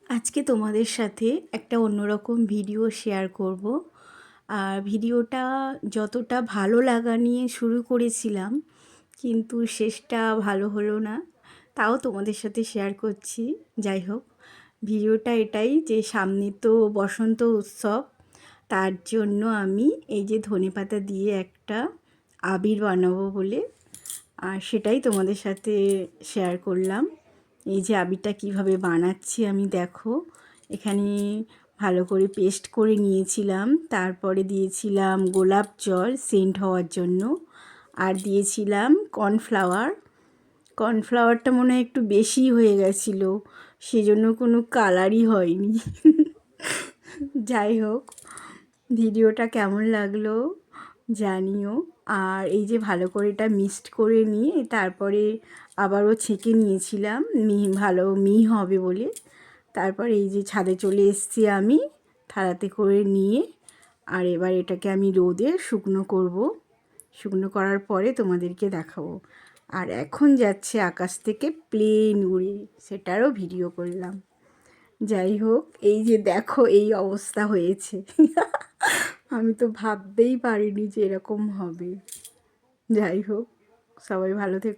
আজকে তোমাদের সাথে একটা অন্যরকম ভিডিও শেয়ার করব। আর ভিডিওটা যতটা ভালো লাগা নিয়ে শুরু করেছিলাম, কিন্তু শেষটা ভালো হলো না। তাও তোমাদের সাথে শেয়ার করছি। যাই হোক, ভিডিওটা এটাই যে সামনে তো বসন্ত উৎসব, তার জন্য আমি এই যে ধনেপাতা দিয়ে একটা আবির বানাবো বলে, আর সেটাই তোমাদের সাথে শেয়ার করলাম। এই যে আবিরটা কিভাবে বানাচ্ছি আমি, দেখো এখানে ভালো করে পেস্ট করে নিয়েছিলাম, তারপরে দিয়েছিলাম গোলাপ জল সেন্ট হওয়ার জন্য, আর দিয়েছিলাম কর্নফ্লাওয়ারটা মনে হয় একটু বেশি হয়ে গেছিলো, সেজন্য কোনো কালারই হয়নি। যাই হোক, ভিডিওটা কেমন লাগলো জানিও। আর এই যে ভালো করে এটা মিক্সড করে নিয়ে তারপরে আবারও ছেঁকে নিয়েছিলাম ভালো মিহি হবে বলে। তারপর এই যে ছাদে চলে এসেছি আমি থালাতে করে নিয়ে, আর এবার এটাকে আমি রোদে শুকনো করব। শুকনো করার পরে তোমাদেরকে দেখাবো। আর এখন যাচ্ছে আকাশ থেকে প্লেন উড়ে, সেটারও ভিডিও করলাম। যাই হোক, এই যে দেখো এই অবস্থা হয়েছে। আমি তো ভাবতেই পারিনি যে এরকম হবে। যাই হোক, সবাই ভালো থেকো।